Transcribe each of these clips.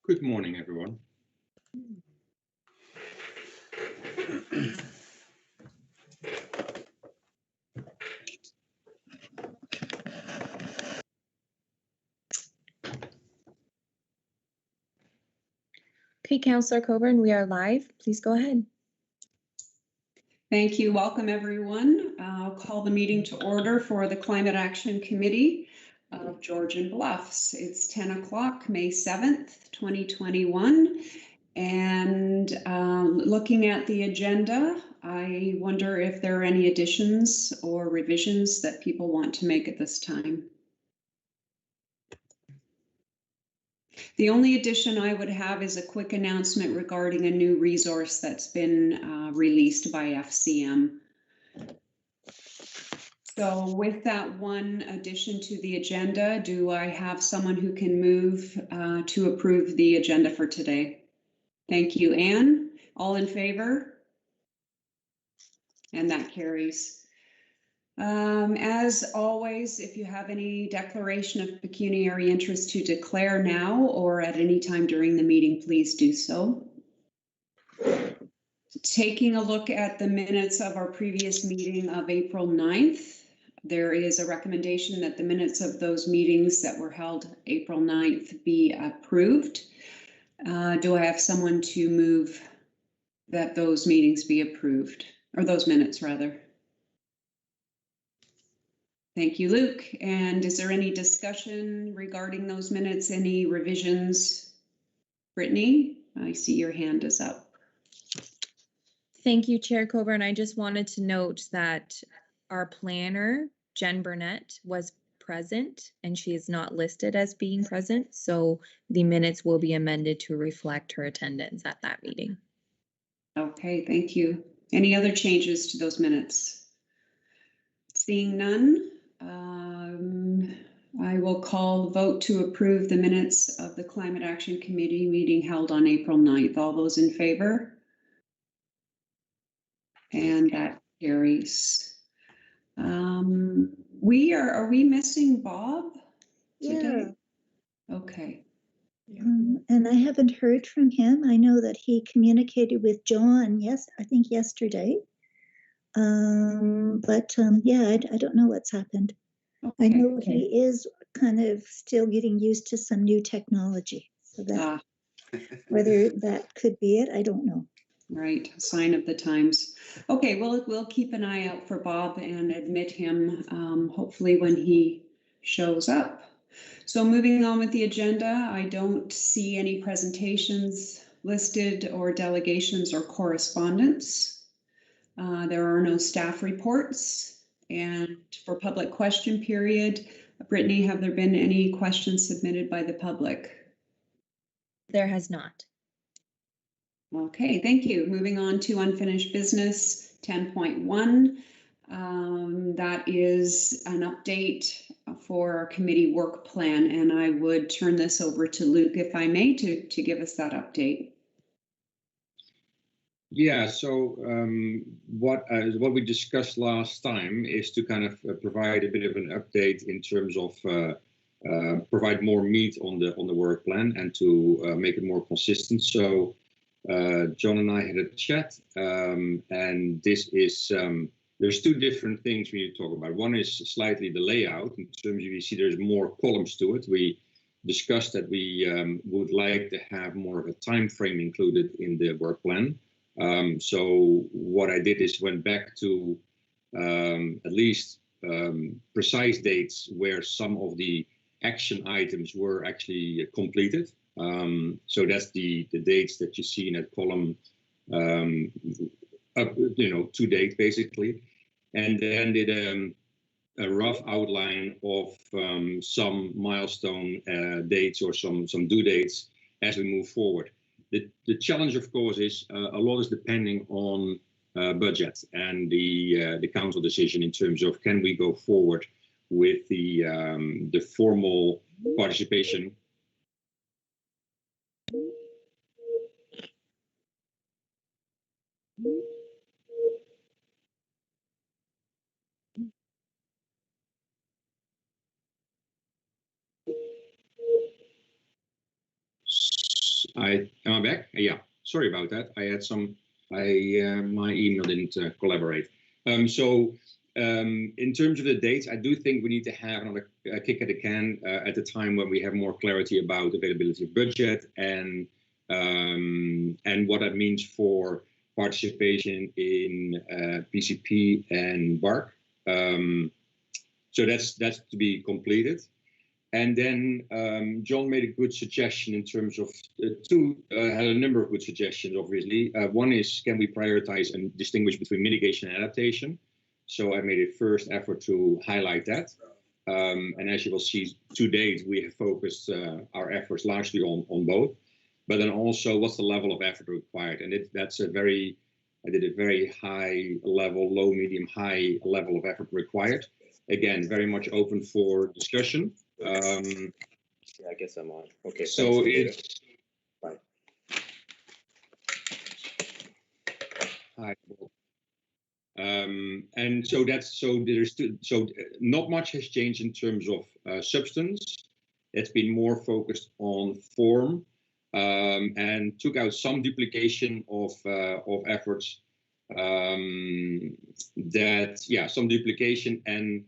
Good morning, everyone. Okay, Councillor Coburn, we are live. Please go ahead. Thank you. Welcome, everyone. I'll call the meeting to order for the Climate Action Committee of Georgian Bluffs. It's 10 o'clock, May 7th, 2021. And looking at the agenda, I wonder if there are any additions or revisions that people want to make at this time. The only addition I would have is a quick announcement regarding a new resource that's been released by FCM. So with that one addition to the agenda, do I have someone who can move to approve the agenda for today? Thank you, Anne. All in favor? And that carries. As always, if you have any declaration of pecuniary interest to declare now or at any time during the meeting, please do so. Taking a look at the minutes of our previous meeting of April 9th, there is a recommendation that the minutes of those meetings that were held April 9th be approved. Do I have someone to move that those meetings be approved, or those minutes rather? Thank you, Luke. And is there any discussion regarding those minutes? Any revisions? Brittany, I see your hand is up. Thank you, Chair Coburn. I just wanted to note that our planner, Jen Burnett, was present and she is not listed as being present. So the minutes will be amended to reflect her attendance at that meeting. Okay, thank you. Any other changes to those minutes? Seeing none, I will call the vote to approve the minutes of the Climate Action Committee meeting held on April 9th. All those in favor? And that carries. Are we missing Bob today? Yeah. Okay. And I haven't heard from him. I know that he communicated with John, I think yesterday. Yeah, I don't know what's happened. Okay. I know he is kind of still getting used to some new technology. So that whether that could be it, I don't know. Right, sign of the times. Okay, well, we'll keep an eye out for Bob and admit him, hopefully when he shows up. So moving on with the agenda, I don't see any presentations listed or delegations or correspondence. There are no staff reports. And for public question period, Brittany, have there been any questions submitted by the public? There has not. Okay, thank you. Moving on to unfinished business 10.1. That is an update for our committee work plan, and I would turn this over to Luke, if I may, to give us that update. Yeah, so what we discussed last time is to kind of provide a bit of an update in terms of provide more meat on the work plan and to make it more consistent. So John and I had a chat, and this is there's two different things we need to talk about. One is slightly the layout in terms of you see there's more columns to it. We discussed that we would like to have more of a time frame included in the work plan. So what I did is went back to at least precise dates where some of the action items were actually completed. So that's the dates that you see in that column, up, to date basically, and then did a rough outline of some milestone dates or some due dates as we move forward. The challenge, of course, is a lot is depending on budget and the council decision in terms of can we go forward with the formal participation. Am I back? Yeah, sorry about that. I had some, my email didn't collaborate. In terms of the dates, I do think we need to have another kick at the can at the time when we have more clarity about availability of budget and what that means for participation in PCP and BARC. So that's to be completed. And then John made a good suggestion in terms of had a number of good suggestions, obviously. One is, can we prioritize and distinguish between mitigation and adaptation? So I made a first effort to highlight that. And as you will see, to date, we have focused our efforts largely on both. But then also, what's the level of effort required? And I did a very high level, low, medium, high level of effort required. Again, very much open for discussion. Yeah, I guess I'm on. Okay. So it's Bye. Hi. And so not much has changed in terms of substance. It's been more focused on form and took out some duplication of efforts. Some duplication and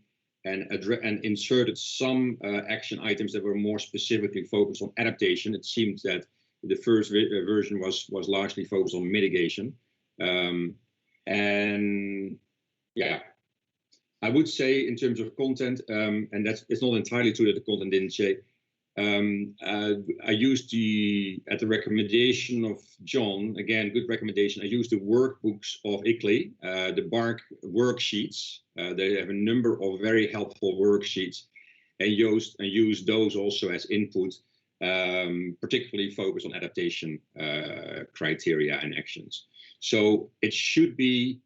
inserted some action items that were more specifically focused on adaptation. It seems that the first version was largely focused on mitigation. And yeah, I would say in terms of content, and it's not entirely true that the content didn't change. I used at the recommendation of John, again, good recommendation. I used the workbooks of ICLEI, the BARC worksheets. They have a number of very helpful worksheets, and use those also as input, particularly focused on adaptation criteria and actions. So it should be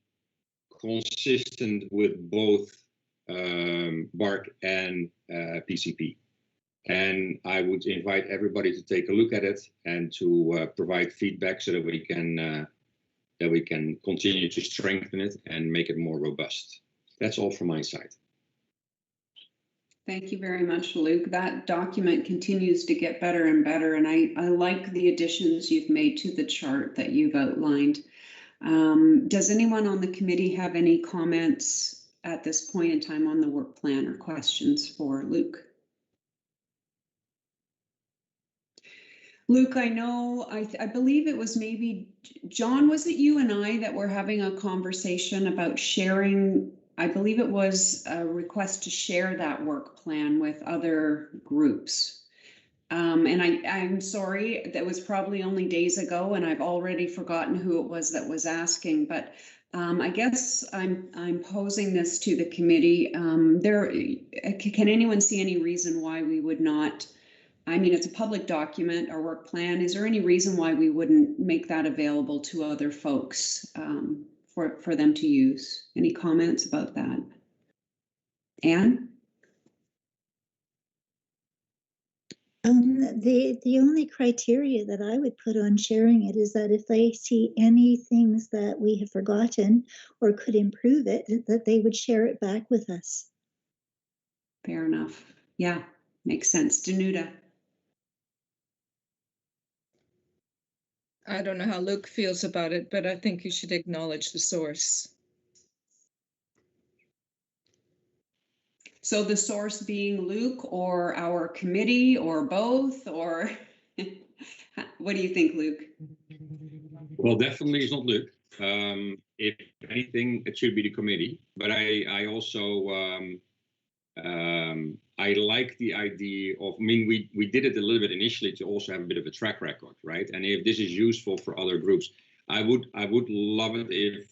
consistent with both BARC and PCP. And I would invite everybody to take a look at it and to provide feedback so that we can continue to strengthen it and make it more robust. That's all from my side. Thank you very much, Luke. That document continues to get better and better, and I like the additions you've made to the chart that you've outlined. Does anyone on the committee have any comments at this point in time on the work plan or questions for Luke? Luke, I know, I believe it was maybe, John, was it you and I that were having a conversation about sharing, I believe it was a request to share that work plan with other groups. And I'm sorry, that was probably only days ago and I've already forgotten who it was that was asking, but I guess I'm posing this to the committee. Can anyone see any reason why we would not, I mean, it's a public document, our work plan. Is there any reason why we wouldn't make that available to other folks for them to use? Any comments about that? Anne? The only criteria that I would put on sharing it is that if they see any things that we have forgotten or could improve it, that they would share it back with us. Fair enough. Yeah, makes sense. Danuta? I don't know how Luke feels about it, but I think you should acknowledge the source. So the source being Luke or our committee or both, or what do you think, Luke? Well, definitely it's not Luke. If anything, it should be the committee. But I also I like the idea of, I mean, we did it a little bit initially to also have a bit of a track record, right? And if this is useful for other groups, I would love it if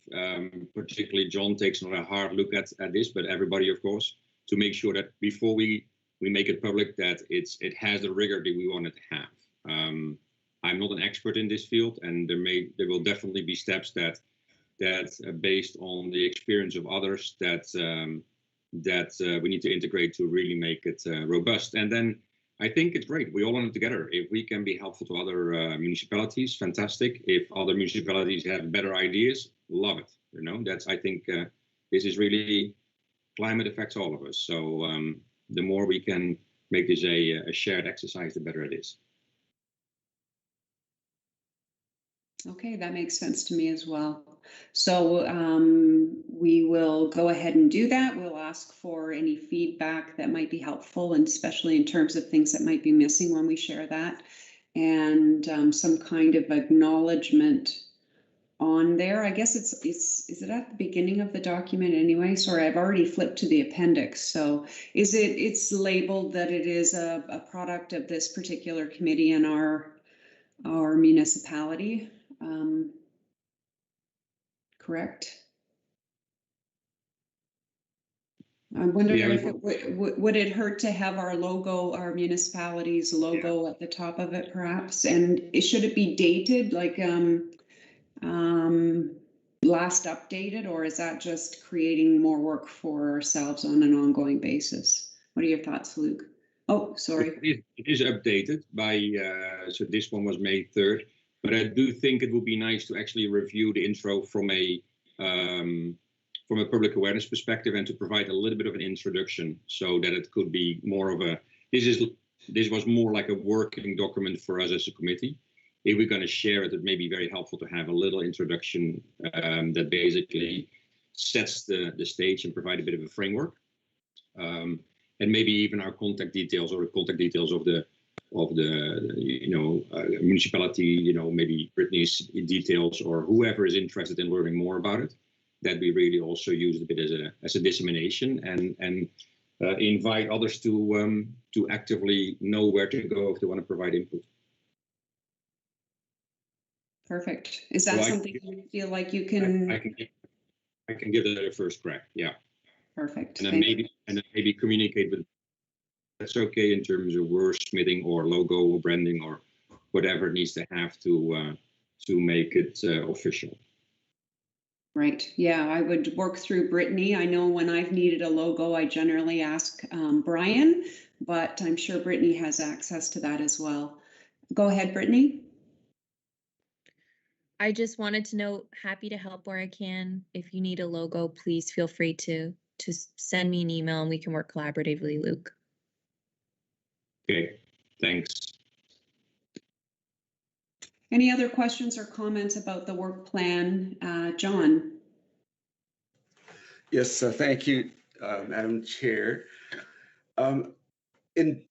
particularly John takes another hard look at this, but everybody, of course, to make sure that before we make it public, that it has the rigor that we want it to have. I'm not an expert in this field, and there will definitely be steps that based on the experience of others that we need to integrate to really make it robust. And then I think it's great. We all want it together. If we can be helpful to other municipalities, fantastic. If other municipalities have better ideas, love it. You know, I think this is really, climate affects all of us. So the more we can make this a shared exercise, the better it is. Okay, that makes sense to me as well. So we will go ahead and do that. We'll ask for any feedback that might be helpful, and especially in terms of things that might be missing when we share that, and some kind of acknowledgement on there. I guess is it at the beginning of the document anyway? Sorry, I've already flipped to the appendix. So it's labeled that it is a product of this particular committee in our municipality. Correct? I'm wondering Yeah, if it would it hurt to have our logo, our municipality's logo at the top of it perhaps? And should it be dated like last updated, or is that just creating more work for ourselves on an ongoing basis? What are your thoughts, Luke? Oh, sorry. it is updated by, so this one was May 3rd, but I do think it would be nice to actually review the intro from a public awareness perspective, and to provide a little bit of an introduction, so that it could be more of a, this was more like a working document for us as a committee. If we're going to share it, it may be very helpful to have a little introduction that basically sets the stage and provide a bit of a framework. And maybe even our contact details, or the contact details of the municipality, maybe Brittany's details, or whoever is interested in learning more about it, that we really also use a bit as a dissemination, and invite others to actively know where to go if they want to provide input. Perfect. Is that something you feel like you can? I can give that a first crack. Yeah. Perfect. And then maybe communicate with. That's okay in terms of wordsmithing or logo or branding or whatever it needs to have to make it official. Right. Yeah, I would work through Brittany. I know when I've needed a logo, I generally ask Brian, but I'm sure Brittany has access to that as well. Go ahead, Brittany. I just wanted to note, happy to help where I can. If you need a logo, please feel free to send me an email and we can work collaboratively, Luke. Okay, thanks. Any other questions or comments about the work plan? John? Yes, thank you, Madam Chair. And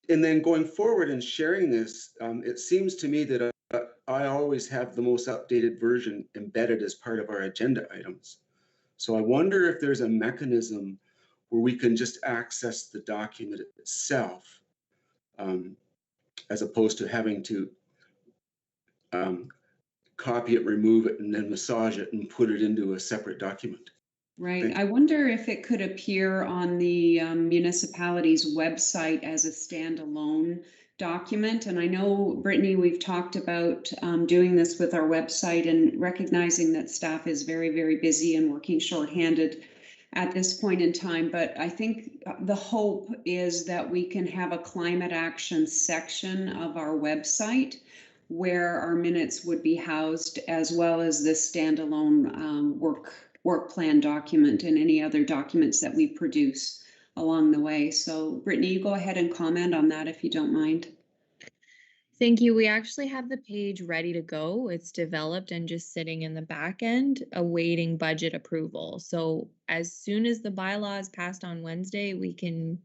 then going forward and sharing this, it seems to me that I always have the most updated version embedded as part of our agenda items. So I wonder if there's a mechanism where we can just access the document itself, as opposed to having to copy it, remove it, and then massage it and put it into a separate document. Right. I wonder if it could appear on the municipality's website as a standalone document. And I know, Brittany, we've talked about doing this with our website, and recognizing that staff is very, very busy and working shorthanded at this point in time. But I think the hope is that we can have a climate action section of our website where our minutes would be housed, as well as this standalone work plan document and any other documents that we produce along the way. So Brittany, you go ahead and comment on that if you don't mind. Thank you. We actually have the page ready to go. It's developed and just sitting in the back end awaiting budget approval. So as soon as the bylaw is passed on Wednesday, we can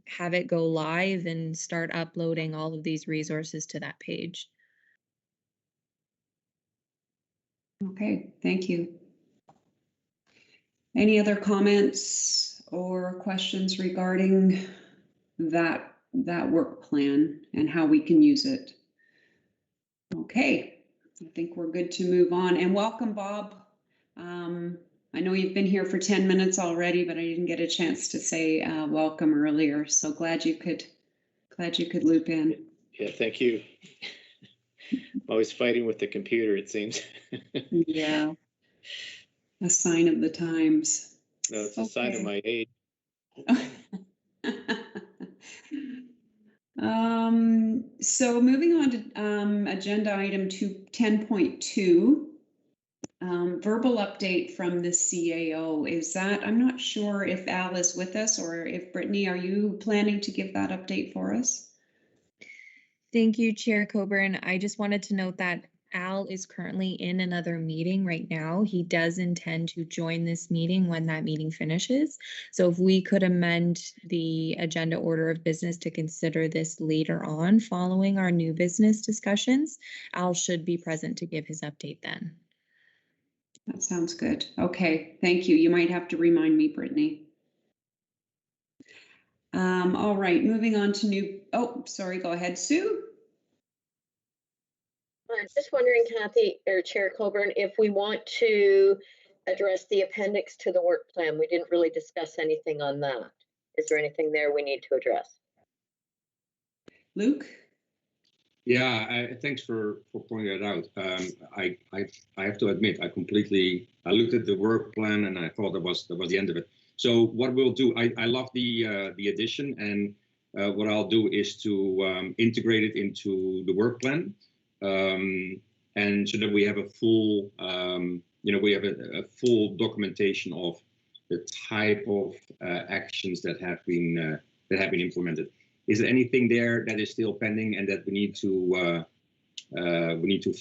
have it go live and start uploading all of these resources to that page. Okay, thank you. Any other comments or questions regarding that work plan and how we can use it? Okay, I think we're good to move on. And welcome, Bob. I know you've been here for 10 minutes already, but I didn't get a chance to say welcome earlier. So glad you could loop in. Yeah, thank you. I'm always fighting with the computer, it seems. Yeah. A sign of the times. No, it's a sign of my age. So moving on to agenda item 10.2, verbal update from the CAO. Is that, I'm not sure if Al is with us, or if Brittany, are you planning to give that update for us? Thank you, Chair Coburn. I just wanted to note that Al is currently in another meeting right now. He does intend to join this meeting when that meeting finishes. So if we could amend the agenda order of business to consider this later on following our new business discussions, Al should be present to give his update then. That sounds good. Okay, thank you. You might have to remind me, Brittany. All right, moving on to new, oh, sorry, go ahead, Sue. I'm just wondering, Kathy or Chair Coburn, if we want to address the appendix to the work plan. We didn't really discuss anything on that. Is there anything there we need to address? Luke? Yeah, thanks for pointing that out. I have to admit, I looked at the work plan and I thought that was the end of it. So what we'll do, I love the addition, and what I'll do is to integrate it into the work plan, and so that we have a full, we have a full documentation of the type of actions that have been implemented. Is there anything there that is still pending and that we need to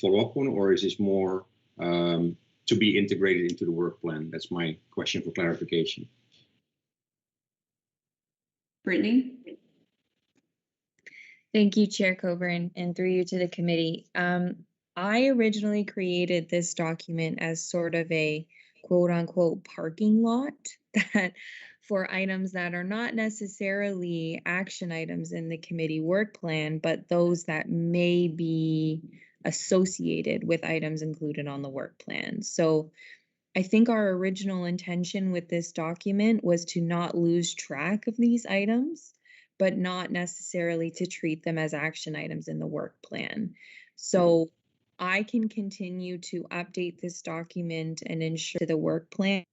follow up on, or is this more to be integrated into the work plan? That's my question for clarification. Brittany? Thank you, Chair Coburn, and through you to the committee. I originally created this document as sort of a quote unquote parking lot that for items that are not necessarily action items in the committee work plan, but those that may be associated with items included on the work plan. So I think our original intention with this document was to not lose track of these items, but not necessarily to treat them as action items in the work plan. So I can continue to update this document and ensure the work plan.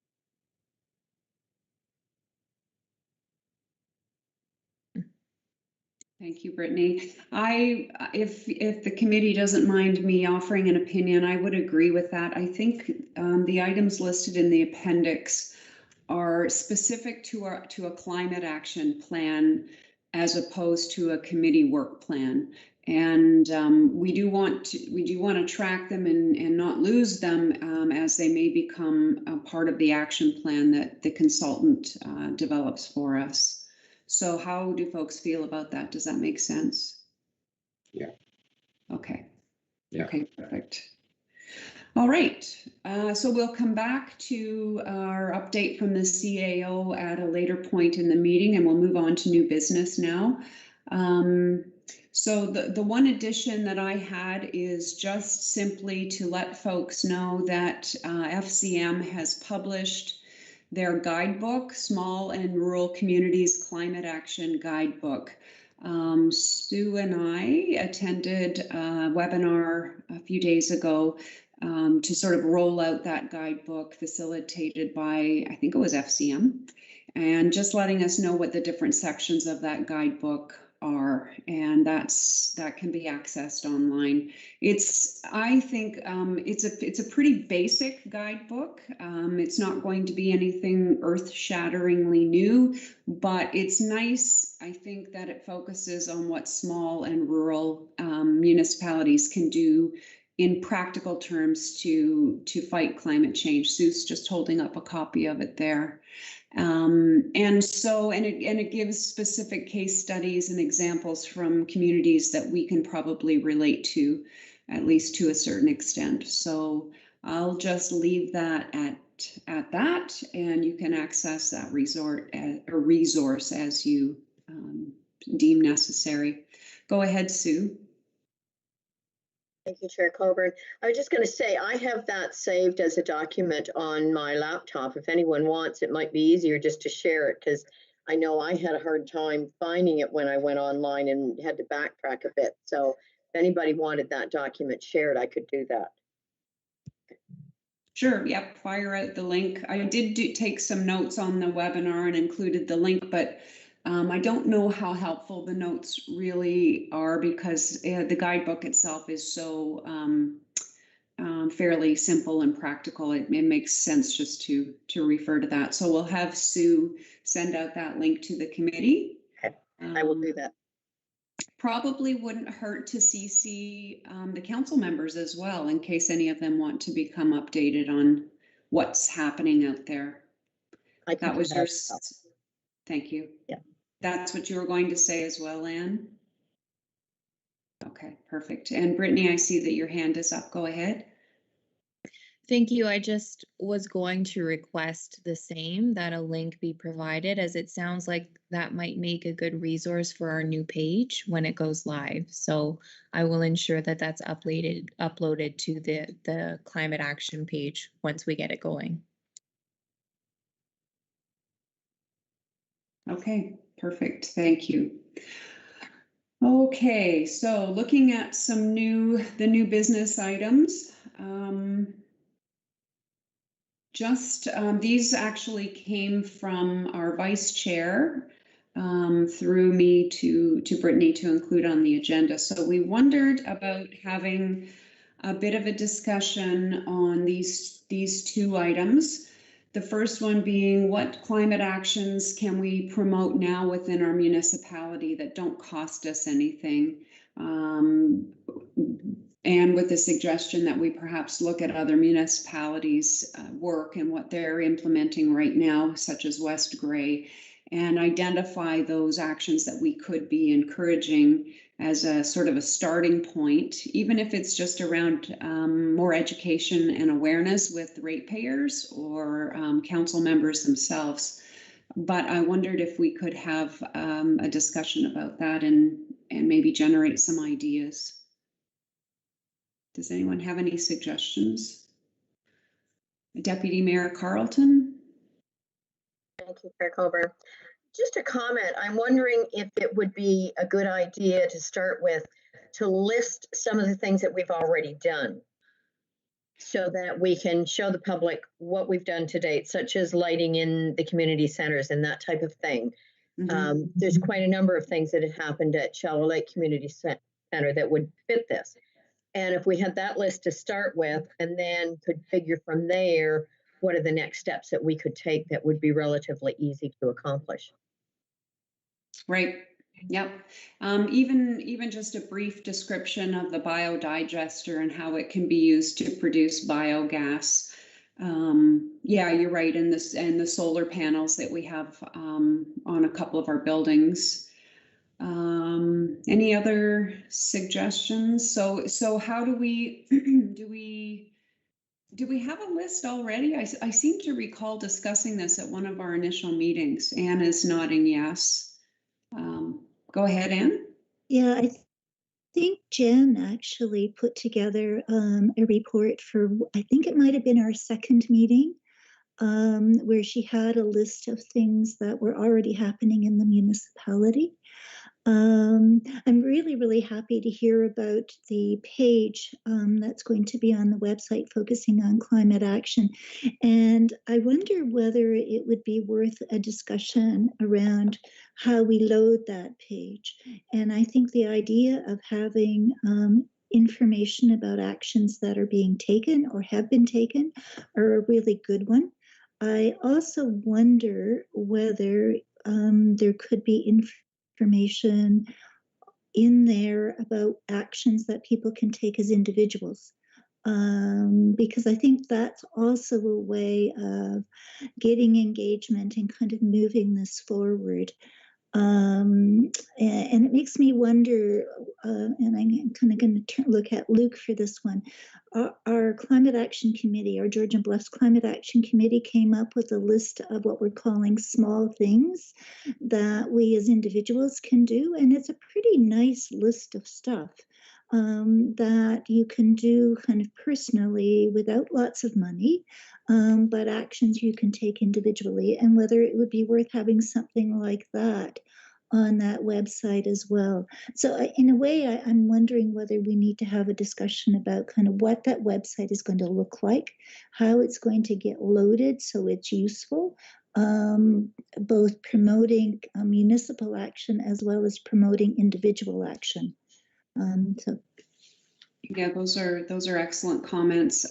Thank you, Brittany. If the committee doesn't mind me offering an opinion, I would agree with that. I think the items listed in the appendix are specific to a climate action plan as opposed to a committee work plan. And we do want to track them and not lose them as they may become a part of the action plan that the consultant develops for us. So how do folks feel about that? Does that make sense? Yeah. Okay. Yeah. Okay, perfect. All right. So we'll come back to our update from the CAO at a later point in the meeting, and we'll move on to new business now. So the one addition that I had is just simply to let folks know that FCM has published their guidebook, Small and Rural Communities Climate Action Guidebook. Sue and I attended a webinar a few days ago to sort of roll out that guidebook facilitated by, I think it was FCM, and just letting us know what the different sections of that guidebook are, and that can be accessed online. I think it's a pretty basic guidebook. It's not going to be anything earth-shatteringly new, but it's nice, I think, that it focuses on what small and rural municipalities can do in practical terms to fight climate change. Sue's just holding up a copy of it there. And it gives specific case studies and examples from communities that we can probably relate to, at least to a certain extent. So I'll just leave that at that, and you can access that resource as you deem necessary. Go ahead, Sue. Thank you, Chair Coburn. I was just going to say, I have that saved as a document on my laptop. If anyone wants, it might be easier just to share it, because I know I had a hard time finding it when I went online and had to backtrack a bit. So if anybody wanted that document shared, I could do that. Sure, yep, fire out the link. I did take some notes on the webinar and included the link, but I don't know how helpful the notes really are, because the guidebook itself is so fairly simple and practical. It makes sense just to refer to that. So we'll have Sue send out that link to the committee. Okay. I will do that. Probably wouldn't hurt to CC the council members as well, in case any of them want to become updated on what's happening out there. I can That do was that your, as well. thank you. Yeah. That's what you were going to say as well, Anne? Okay, perfect. And Brittany, I see that your hand is up. Go ahead. Thank you. I just was going to request the same, that a link be provided, as it sounds like that might make a good resource for our new page when it goes live. So I will ensure that that's uploaded to the climate action page once we get it going. Okay, perfect. Thank you. Okay, so looking at the new business items. These actually came from our vice chair through me to Brittany to include on the agenda. So we wondered about having a bit of a discussion on these two items. The first one being, what climate actions can we promote now within our municipality that don't cost us anything? And with the suggestion that we perhaps look at other municipalities' work and what they're implementing right now, such as West Grey, and identify those actions that we could be encouraging as a sort of a starting point, even if it's just around more education and awareness with ratepayers or council members themselves. But I wondered if we could have a discussion about that and maybe generate some ideas. Does anyone have any suggestions? Deputy Mayor Carlton? Thank you, Chair Coburn. Just a comment. I'm wondering if it would be a good idea to start with to list some of the things that we've already done so that we can show the public what we've done to date, such as lighting in the community centers and that type of thing. Mm-hmm. There's quite a number of things that have happened at Shallow Lake Community Center that would fit this. And if we had that list to start with and then could figure from there, what are the next steps that we could take that would be relatively easy to accomplish? Right. Yep. Even just a brief description of the biodigester and how it can be used to produce biogas. Yeah, you're right. And the solar panels that we have on a couple of our buildings. Any other suggestions? So how do we do we have a list already? I seem to recall discussing this at one of our initial meetings. Anne is nodding yes. Go ahead, Anne. Yeah, I think Jen actually put together a report for, I think it might have been our second meeting, where she had a list of things that were already happening in the municipality. I'm really, really happy to hear about the page that's going to be on the website focusing on climate action. And I wonder whether it would be worth a discussion around how we load that page. And I think the idea of having information about actions that are being taken or have been taken are a really good one. I also wonder whether there could be information in there about actions that people can take as individuals. Because I think that's also a way of getting engagement and kind of moving this forward. And it makes me wonder, and I'm kind of going to look at Luke for this one. Our Climate Action Committee, our Georgian Bluffs Climate Action Committee came up with a list of what we're calling small things that we as individuals can do. And it's a pretty nice list of stuff that you can do kind of personally without lots of money, but actions you can take individually, and whether it would be worth having something like that on that website as well. So in a way, I'm wondering whether we need to have a discussion about kind of what that website is going to look like, how it's going to get loaded so it's useful, both promoting municipal action as well as promoting individual action. Yeah, those are excellent comments.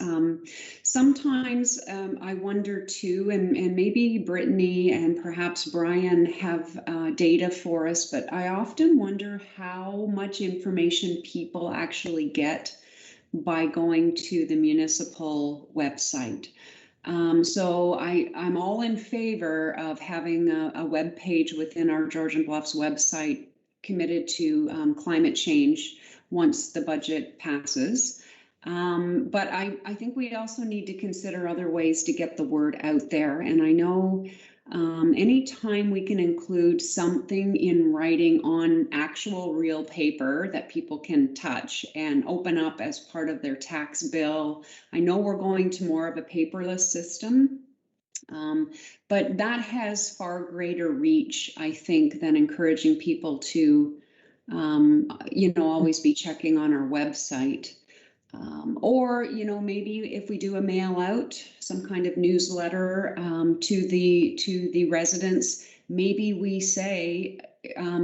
Sometimes I wonder too, and maybe Brittany and perhaps Brian have data for us, but I often wonder how much information people actually get by going to the municipal website. So I'm all in favor of having a web page within our Georgian Bluffs website committed to climate change once the budget passes. But I think we also need to consider other ways to get the word out there. And I know anytime we can include something in writing on actual real paper that people can touch and open up as part of their tax bill. I know we're going to more of a paperless system, but that has far greater reach, I think, than encouraging people to, always be checking on our website. Or, maybe if we do a mail out, some kind of newsletter to the residents, maybe we say,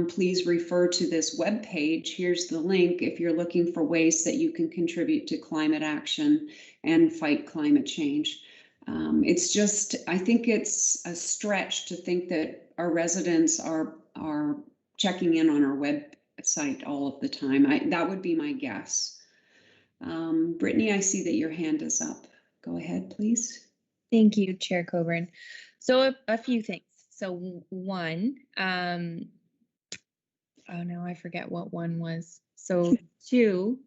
please refer to this web page. Here's the link if you're looking for ways that you can contribute to climate action and fight climate change. It's just, I think it's a stretch to think that our residents are checking in on our website all of the time. That would be my guess. Brittany, I see that your hand is up. Go ahead, please. Thank you, Chair Coburn. So a few things. So one, oh no, I forget what one was. So two,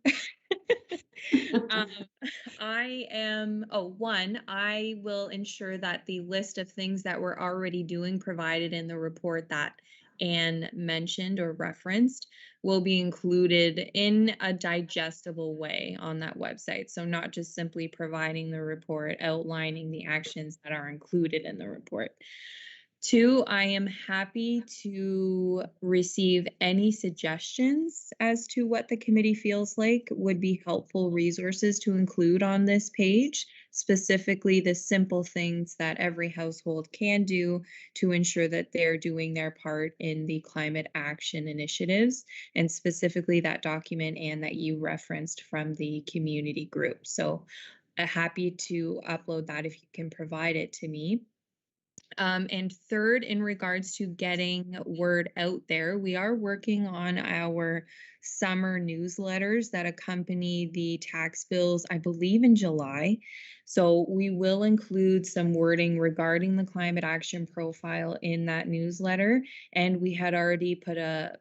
one, I will ensure that the list of things that we're already doing provided in the report that Anne mentioned or referenced will be included in a digestible way on that website. So not just simply providing the report, outlining the actions that are included in the report. Two, I am happy to receive any suggestions as to what the committee feels like would be helpful resources to include on this page, specifically the simple things that every household can do to ensure that they're doing their part in the climate action initiatives, and specifically that document and that you referenced from the community group. So happy to upload that if you can provide it to me. And third, in regards to getting word out there, we are working on our summer newsletters that accompany the tax bills, I believe in July. So we will include some wording regarding the climate action profile in that newsletter. And we had already put a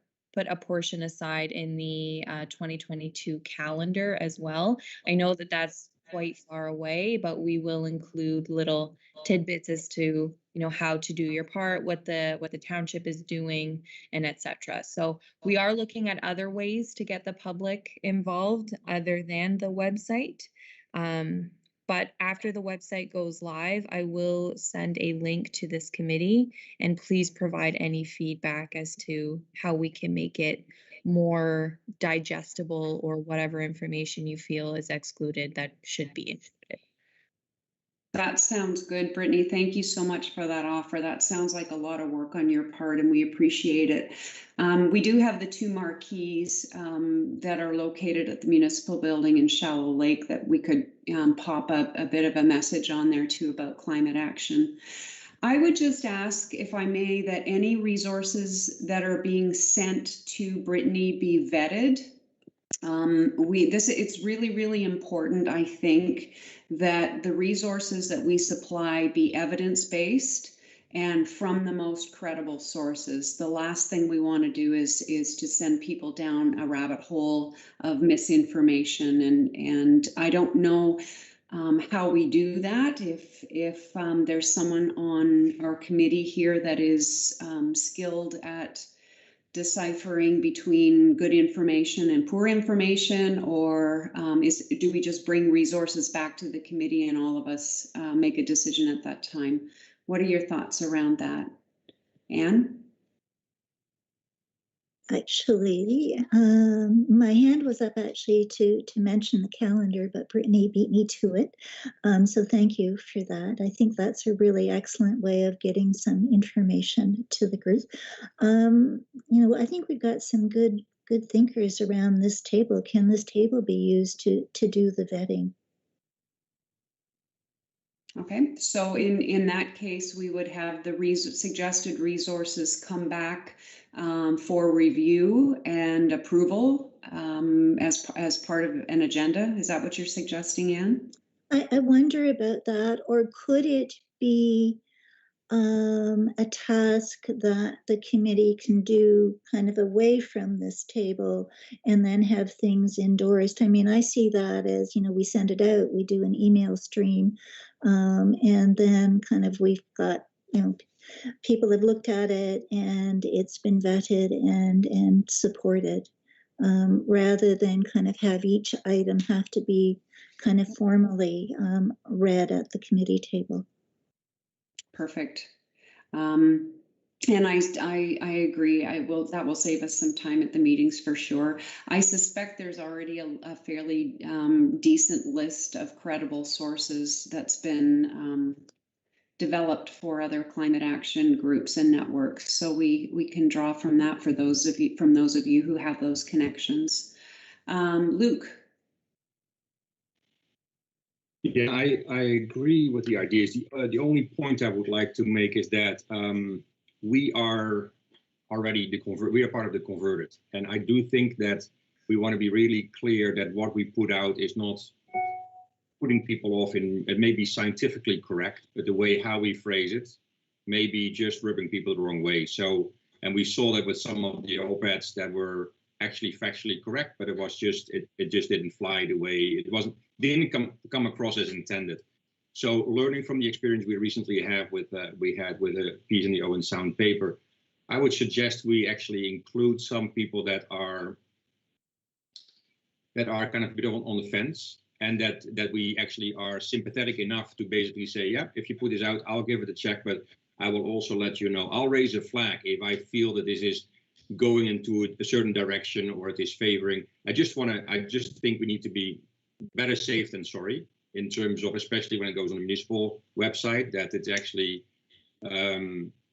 portion aside in the 2022 calendar as well. I know that that's quite far away, but we will include little tidbits as to how to do your part, what the township is doing, and etc. So we are looking at other ways to get the public involved other than the website. But after the website goes live, I will send a link to this committee, and please provide any feedback as to how we can make it more digestible or whatever information you feel is excluded that should be included. That sounds good, Brittany. Thank you so much for that offer. That sounds like a lot of work on your part, and we appreciate it. We do have the two marquees that are located at the municipal building in Shallow Lake that we could pop up a bit of a message on there too about climate action. I would just ask, if I may, that any resources that are being sent to Brittany be vetted. It's really, really important, I think, that the resources that we supply be evidence-based and from the most credible sources. The last thing we want to do is to send people down a rabbit hole of misinformation, and I don't know how we do that. If there's someone on our committee here that is skilled at deciphering between good information and poor information, or do we just bring resources back to the committee and all of us make a decision at that time? What are your thoughts around that? Anne? Actually, my hand was up actually to mention the calendar, but Brittany beat me to it. So thank you for that. I think that's a really excellent way of getting some information to the group. I think we've got some good good thinkers around this table. Can this table be used to do the vetting? Okay, so in that case, we would have the suggested resources come back for review and approval as part of an agenda. Is that what you're suggesting, Anne? I wonder about that, or could it be a task that the committee can do kind of away from this table and then have things endorsed? I mean, I see that as, we send it out, we do an email stream, and then kind of we've got, people have looked at it and it's been vetted and supported, rather than kind of have each item have to be kind of formally read at the committee table. Perfect. And I agree. That will save us some time at the meetings for sure. I suspect there's already a fairly decent list of credible sources that's been developed for other climate action groups and networks. So we can draw from that for those of you who have those connections. Luke. Yeah, I agree with the ideas. The only point I would like to make is that we are already we are part of the converted. And I do think that we want to be really clear that what we put out is not putting people off in, it may be scientifically correct, but the way how we phrase it may be just rubbing people the wrong way. So, and we saw that with some of the op-eds that were actually factually correct, but it was just, it just didn't fly the way it didn't come across as intended. So learning from the experience we recently had with a piece in the Owen Sound paper, I would suggest we actually include some people that are kind of a bit on the fence, and that we actually are sympathetic enough to basically say, yeah, if you put this out, I'll give it a check, but I will also let you know. I'll raise a flag if I feel that this is going into a certain direction or it is favoring. I just think we need to be better safe than sorry in terms of, especially when it goes on the municipal website, that it's actually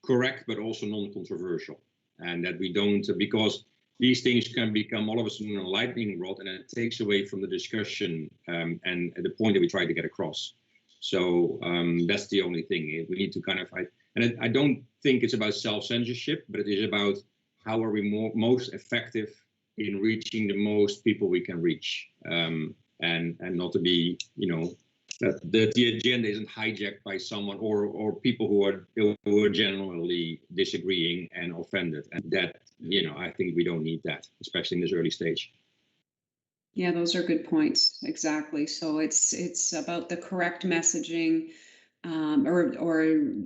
correct, but also non-controversial. And that we don't, because these things can become all of a sudden a lightning rod, and it takes away from the discussion and the point that we try to get across. So that's the only thing. We need to kind of, and I don't think it's about self-censorship, but it is about how are we most effective in reaching the most people we can reach, and not to be, that the agenda isn't hijacked by someone or people who are genuinely disagreeing and offended, and that, I think we don't need that, especially in this early stage. Yeah, those are good points. Exactly. So it's about the correct messaging, or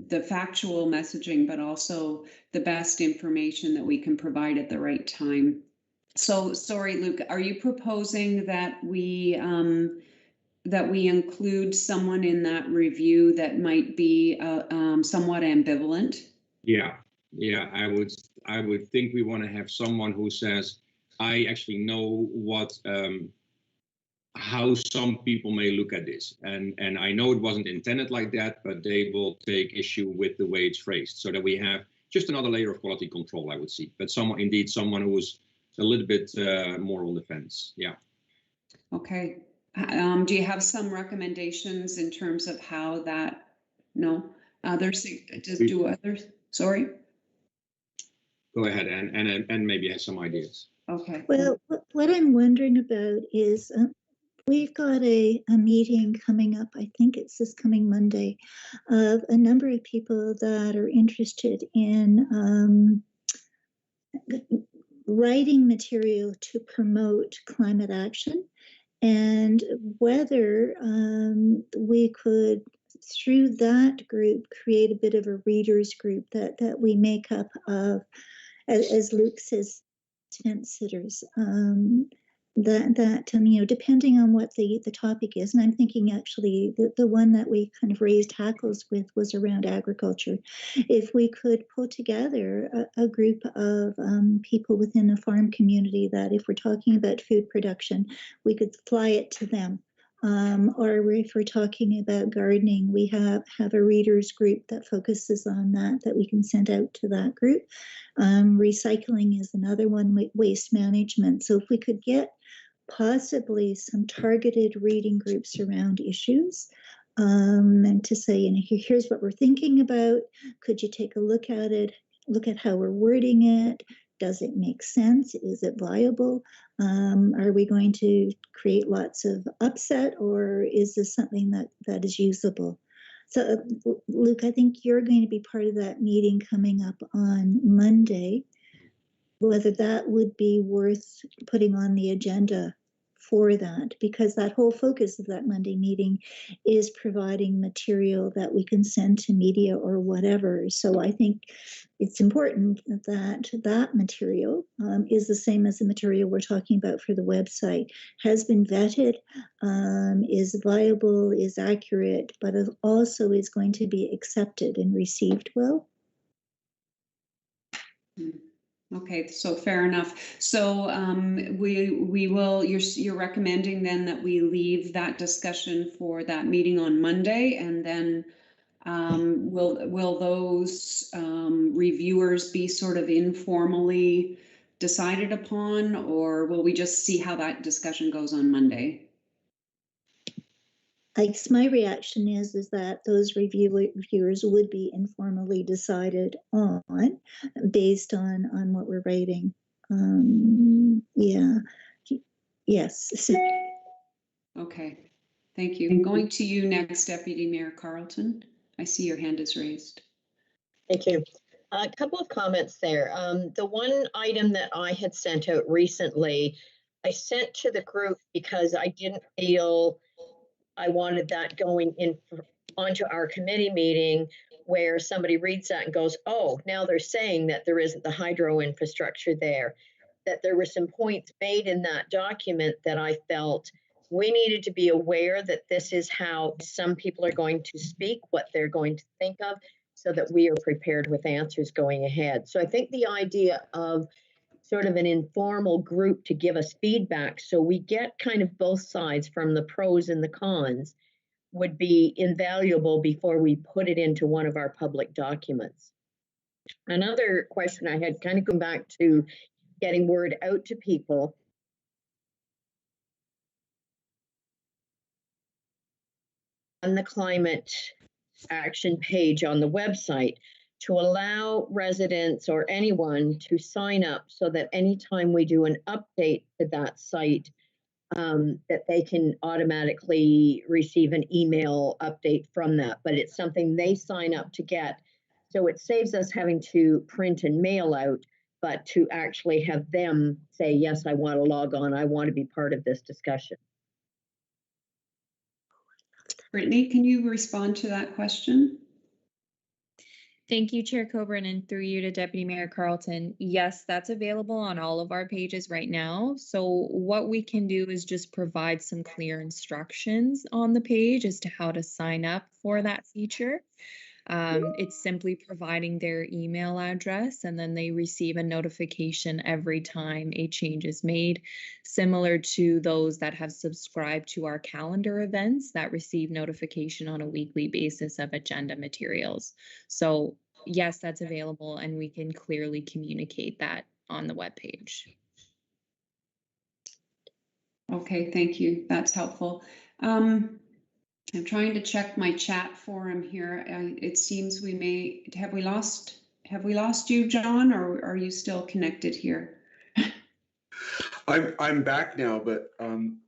the factual messaging, but also the best information that we can provide at the right time. So sorry, Luke, are you proposing that we include someone in that review that might be somewhat ambivalent? Yeah, I would think we want to have someone who says, I actually know how some people may look at this, and I know it wasn't intended like that, but they will take issue with the way it's phrased, so that we have just another layer of quality control, I would see. But someone who is a little bit more on the fence. Yeah. Okay. Do you have some recommendations in terms of how that? No. Others? Do others? Sorry. Go ahead, and maybe have some ideas. Okay. Well, what I'm wondering about is we've got a meeting coming up, I think it's this coming Monday, of a number of people that are interested in writing material to promote climate action, and whether we could, through that group, create a bit of a readers group that we make up of, as Luke says, tent sitters, that depending on what the topic is. And I'm thinking actually the one that we kind of raised hackles with was around agriculture. If we could pull together a group of people within a farm community, that if we're talking about food production, we could fly it to them. or if we're talking about gardening, we have a readers group that focuses on that we can send out to that group. Recycling is another one, waste management. So if we could get possibly some targeted reading groups around issues, and to say, you know, here's what we're thinking about. Could you take a look at it? Look at how we're wording it. Does it make sense? Is it viable? Are we going to create lots of upset, or is this something that is usable? So, Luke, I think you're going to be part of that meeting coming up on Monday. Whether that would be worth putting on the agenda for that, because that whole focus of that Monday meeting is providing material that we can send to media or whatever. So I think it's important that that material is the same as the material we're talking about for the website, has been vetted, is viable, is accurate, but it also is going to be accepted and received well. Okay, so fair enough. So we will, you're recommending then that we leave that discussion for that meeting on Monday, and then will those reviewers be sort of informally decided upon, or will we just see how that discussion goes on Monday? I guess my reaction is that those reviewers would be informally decided on based on what we're rating. Yeah. Yes. Okay. Thank you. I'm going to you next, Deputy Mayor Carlton. I see your hand is raised. Thank you. A couple of comments there. The one item that I had sent out recently, I sent to the group because I didn't feel I wanted that going in onto our committee meeting where somebody reads that and goes, oh, now they're saying that there isn't the hydro infrastructure there. That there were some points made in that document that I felt we needed to be aware that this is how some people are going to speak, what they're going to think of, so that we are prepared with answers going ahead. So I think the idea of sort of an informal group to give us feedback so we get kind of both sides from the pros and the cons would be invaluable before we put it into one of our public documents. Another question I had, kind of going back to getting word out to people. On the climate action page on the website, to allow residents or anyone to sign up so that anytime we do an update to that site, that they can automatically receive an email update from that. But it's something they sign up to get. So it saves us having to print and mail out, but to actually have them say, yes, I want to log on, I want to be part of this discussion. Brittany, can you respond to that question? Thank you, Chair Coburn, and through you to Deputy Mayor Carlton. Yes, that's available on all of our pages right now. So what we can do is just provide some clear instructions on the page as to how to sign up for that feature. It's simply providing their email address, and then they receive a notification every time a change is made, similar to those that have subscribed to our calendar events that receive notification on a weekly basis of agenda materials. So yes, that's available, and we can clearly communicate that on the webpage. Okay, thank you. That's helpful. I'm trying to check my chat forum here. It seems we may have we lost you, John, or are you still connected here? I'm back now, but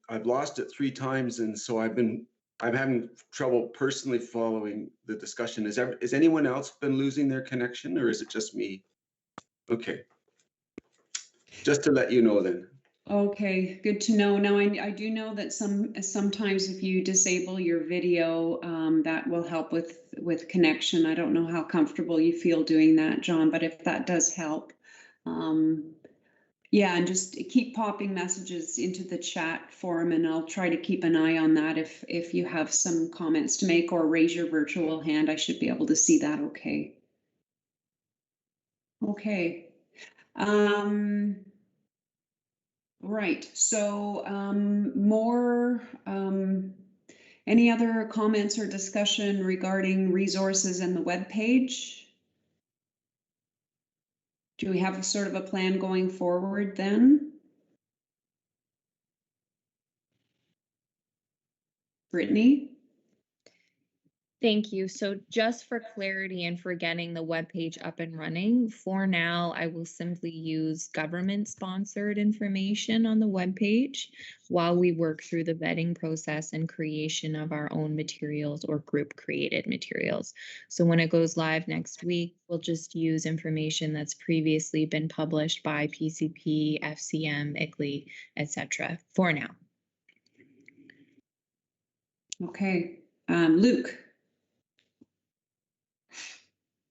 I've lost it 3 times, and so I'm having trouble personally following the discussion. Has anyone else been losing their connection, or is it just me? Okay, just to let you know then. Okay, good to know. Now I do know that sometimes if you disable your video, that will help with connection. I don't know how comfortable you feel doing that, John, but if that does help, yeah, and just keep popping messages into the chat forum, and I'll try to keep an eye on that. If you have some comments to make, or raise your virtual hand, I should be able to see that. Okay. Okay. Right, so more Any other comments or discussion regarding resources and the webpage? Do we have a sort of a plan going forward then? Brittany? Thank you. So just for clarity and for getting the webpage up and running, for now, I will simply use government-sponsored information on the webpage while we work through the vetting process and creation of our own materials or group-created materials. So when it goes live next week, we'll just use information that's previously been published by PCP, FCM, ICLEI, etc. for now. Okay, Luke.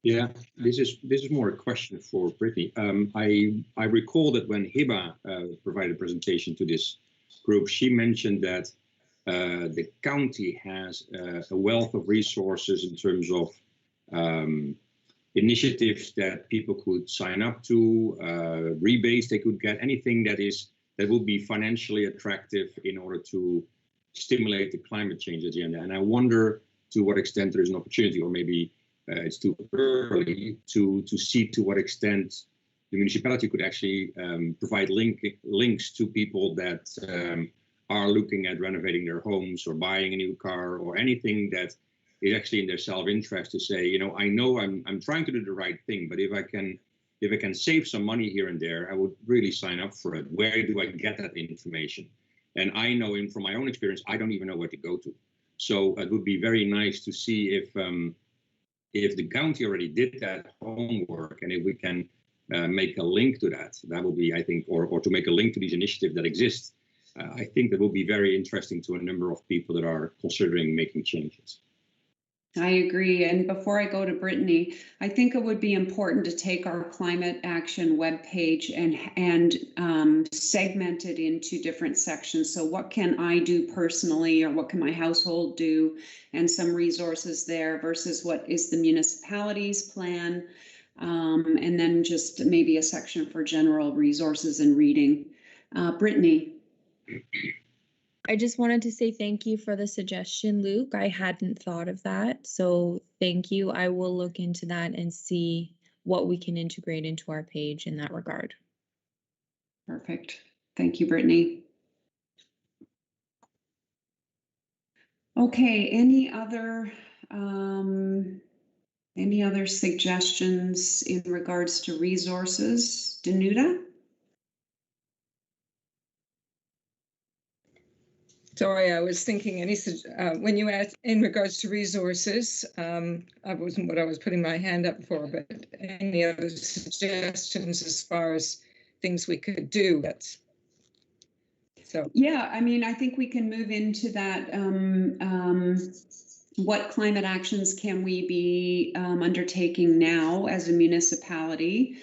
Yeah, this is more a question for Brittany. I recall that when Hiba provided a presentation to this group, she mentioned that the county has a wealth of resources in terms of initiatives that people could sign up to, rebates they could get, anything that would be financially attractive in order to stimulate the climate change agenda. And I wonder to what extent there is an opportunity, or maybe it's too early to see to what extent the municipality could actually provide links to people that are looking at renovating their homes or buying a new car or anything that is actually in their self-interest, to say, you know I'm trying to do the right thing, but if I can save some money here and there, I would really sign up for it. Where do I get that information? And I know from my own experience, I don't even know where to go to. So it would be very nice to see if the county already did that homework, and if we can make a link to that, that will be, I think, or to make a link to these initiatives that exist. I think that will be very interesting to a number of people that are considering making changes. I agree. And before I go to Brittany, I think it would be important to take our climate action webpage and segment it into different sections. So what can I do personally, or what can my household do, and some resources there versus what is the municipality's plan, and then just maybe a section for general resources and reading. Brittany. I just wanted to say thank you for the suggestion, Luke. I hadn't thought of that. So thank you. I will look into that and see what we can integrate into our page in that regard. Perfect. Thank you, Brittany. Okay, any other suggestions in regards to resources? Danuta? Sorry, I was thinking when you asked in regards to resources, I wasn't what I was putting my hand up for, but any other suggestions as far as things we could do? Yeah, I mean, I think we can move into that. What climate actions can we be undertaking now as a municipality?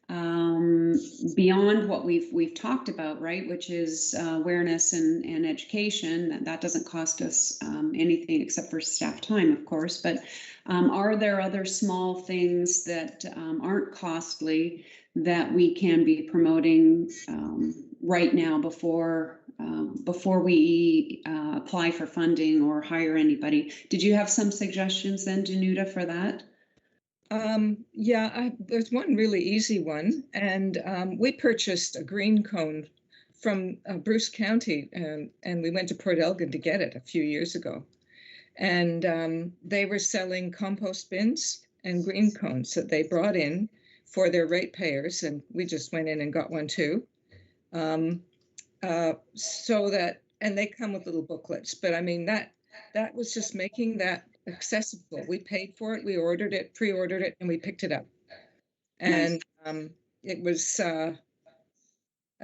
Beyond what we've talked about, right, which is awareness and education. That doesn't cost us anything except for staff time, of course, but are there other small things that aren't costly that we can be promoting right now before we apply for funding or hire anybody? Did you have some suggestions then, Danuta, for that? Yeah, there's one really easy one, and we purchased a green cone from Bruce County, and we went to Port Elgin to get it a few years ago. And they were selling compost bins and green cones that they brought in for their ratepayers, and we just went in and got one too. So that, and they come with little booklets, but I mean, that was just making that accessible. We paid for it, we ordered it, pre-ordered it, and we picked it up. And it was a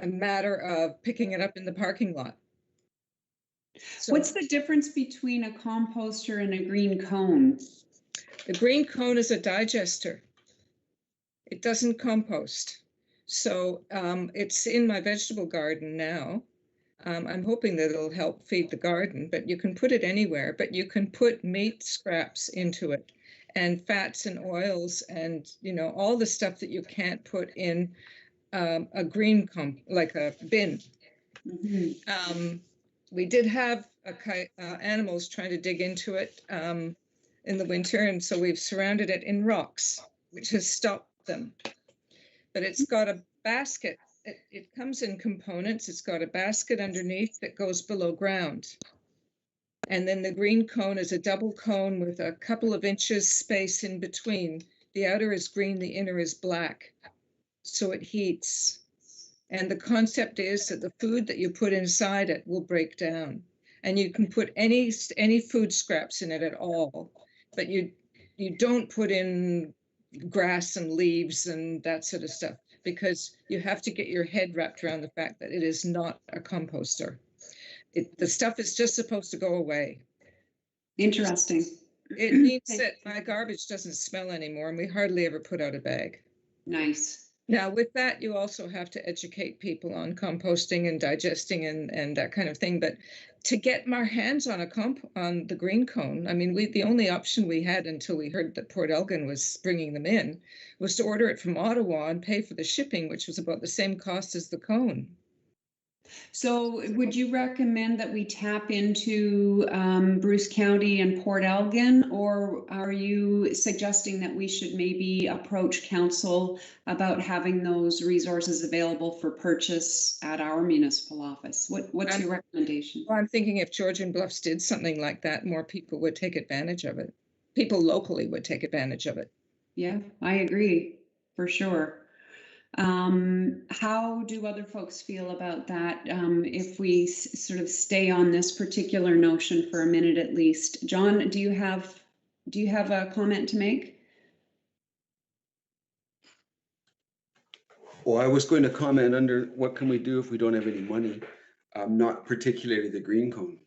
matter of picking it up in the parking lot. So, what's the difference between a composter and a green cone? The green cone is a digester. It doesn't compost. So it's in my vegetable garden now. I'm hoping that it'll help feed the garden, but you can put it anywhere, but you can put meat scraps into it, and fats and oils, and, you know, all the stuff that you can't put in a green like a bin. Mm-hmm. We did have animals trying to dig into it in the winter, and so we've surrounded it in rocks, which has stopped them. But it's got a basket. It comes in components. It's got a basket underneath that goes below ground. And then the green cone is a double cone with a couple of inches space in between. The outer is green, the inner is black. So it heats. And the concept is that the food that you put inside it will break down. And you can put any food scraps in it at all. But you don't put in grass and leaves and that sort of stuff, because you have to get your head wrapped around the fact that it is not a composter. The stuff is just supposed to go away. Interesting. It means that my garbage doesn't smell anymore, and we hardly ever put out a bag. Nice. Now, with that, you also have to educate people on composting and digesting and that kind of thing. But to get our hands on on the green cone, I mean, the only option we had until we heard that Port Elgin was bringing them in was to order it from Ottawa and pay for the shipping, which was about the same cost as the cone. So would you recommend that we tap into Bruce County and Port Elgin, or are you suggesting that we should maybe approach council about having those resources available for purchase at our municipal office? What's your recommendation? Well, I'm thinking if Georgian Bluffs did something like that, more people would take advantage of it. People locally would take advantage of it. Yeah, I agree, for sure. How do other folks feel about that? If we sort of stay on this particular notion for a minute at least. John, do you have a comment to make? Well, I was going to comment under what can we do if we don't have any money, not particularly the green cone.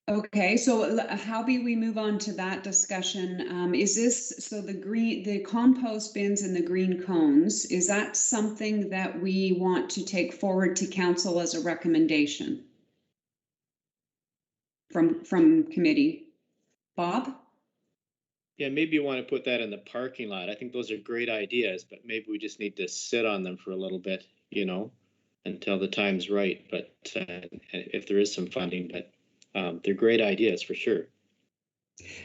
Okay, so how about we move on to that discussion? Is this, so the compost bins and the green cones, is that something that we want to take forward to council as a recommendation from committee? Bob? Yeah, maybe you want to put that in the parking lot. I think those are great ideas, but maybe we just need to sit on them for a little bit, until the time's right. But if there is some funding, but they're great ideas for sure.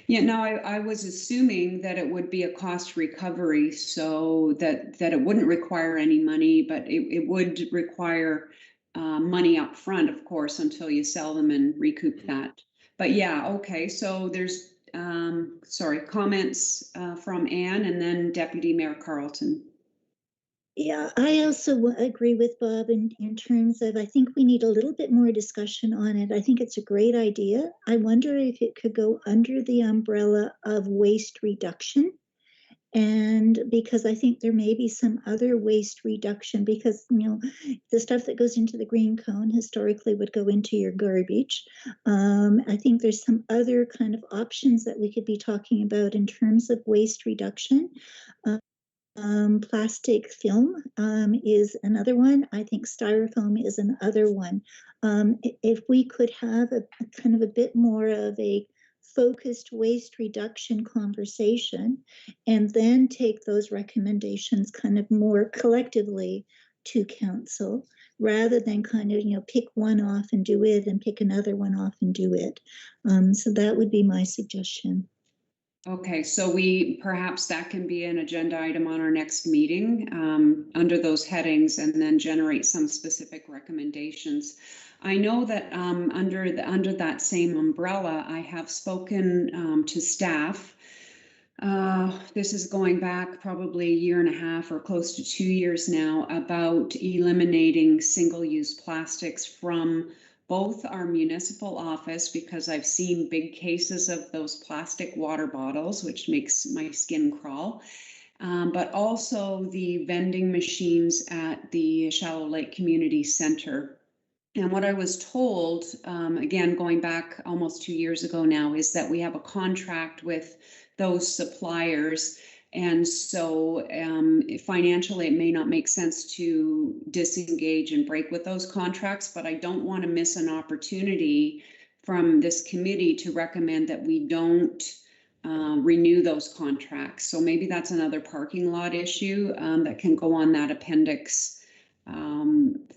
Yeah, no, I was assuming that it would be a cost recovery, so that it wouldn't require any money, but it would require money up front, of course, until you sell them and recoup that. But yeah, okay, so there's, comments from Anne and then Deputy Mayor Carlton. Yeah, I also agree with Bob in terms of, I think we need a little bit more discussion on it. I think it's a great idea. I wonder if it could go under the umbrella of waste reduction. And because I think there may be some other waste reduction, because, the stuff that goes into the green cone historically would go into your garbage. I think there's some other kind of options that we could be talking about in terms of waste reduction. Plastic film is another one. I think styrofoam is another one. If we could have a kind of a bit more of a focused waste reduction conversation, and then take those recommendations kind of more collectively to council, rather than kind of, pick one off and do it and pick another one off and do it. So that would be my suggestion. Okay, so perhaps that can be an agenda item on our next meeting under those headings, and then generate some specific recommendations. I know that under that same umbrella, I have spoken to staff. This is going back probably a year and a half or close to 2 years now, about eliminating single-use plastics from both our municipal office, because I've seen big cases of those plastic water bottles, which makes my skin crawl, but also the vending machines at the Shallow Lake Community Center. And what I was told, again, going back almost 2 years ago now, is that we have a contract with those suppliers. And so financially, it may not make sense to disengage and break with those contracts, but I don't want to miss an opportunity from this committee to recommend that we don't renew those contracts. So maybe that's another parking lot issue that can go on that appendix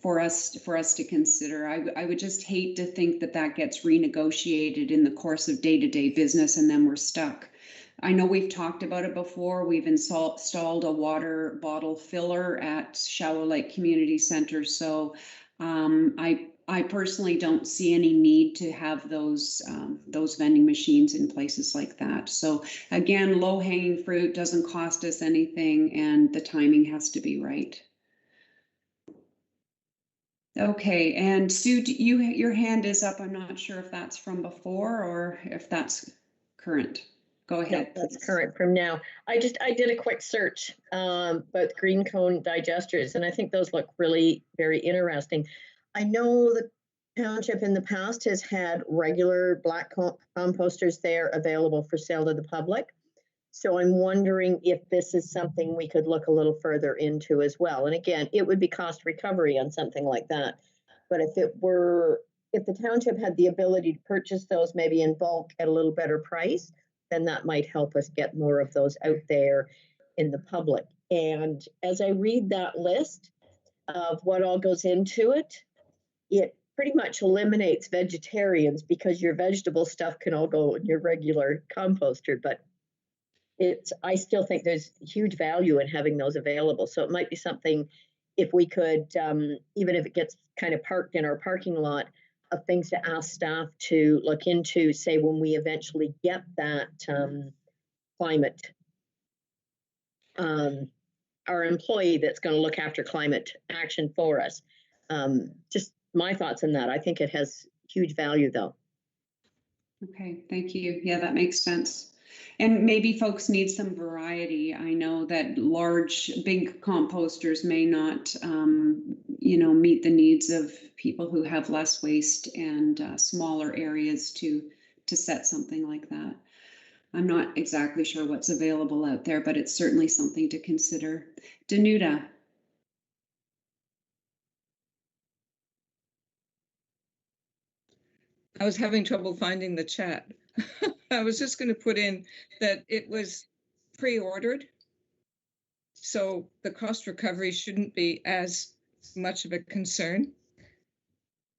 for us to consider. I would just hate to think that that gets renegotiated in the course of day-to-day business and then we're stuck. I know we've talked about it before. We've installed a water bottle filler at Shallow Lake Community Center. So I personally don't see any need to have those vending machines in places like that. So again, low-hanging fruit, doesn't cost us anything, and the timing has to be right. Okay, and Sue, your hand is up. I'm not sure if that's from before or if that's current. Go ahead. No, that's current from now. I did a quick search about green cone digesters, and I think those look really very interesting. I know the township in the past has had regular black composters there available for sale to the public. So I'm wondering if this is something we could look a little further into as well. And again, it would be cost recovery on something like that. But if the township had the ability to purchase those maybe in bulk at a little better price, then that might help us get more of those out there in the public. And as I read that list of what all goes into it, it pretty much eliminates vegetarians because your vegetable stuff can all go in your regular composter. But I still think there's huge value in having those available. So it might be something, if we could, even if it gets kind of parked in our parking lot, of things to ask staff to look into, say, when we eventually get that climate, our employee that's going to look after climate action for us. Just my thoughts on that. I think it has huge value, though. Okay, thank you. Yeah, that makes sense. And maybe folks need some variety. I know that big composters may not, meet the needs of people who have less waste and smaller areas to set something like that. I'm not exactly sure what's available out there, but it's certainly something to consider. Danuta. I was having trouble finding the chat. I was just going to put in that it was pre-ordered. So the cost recovery shouldn't be as much of a concern.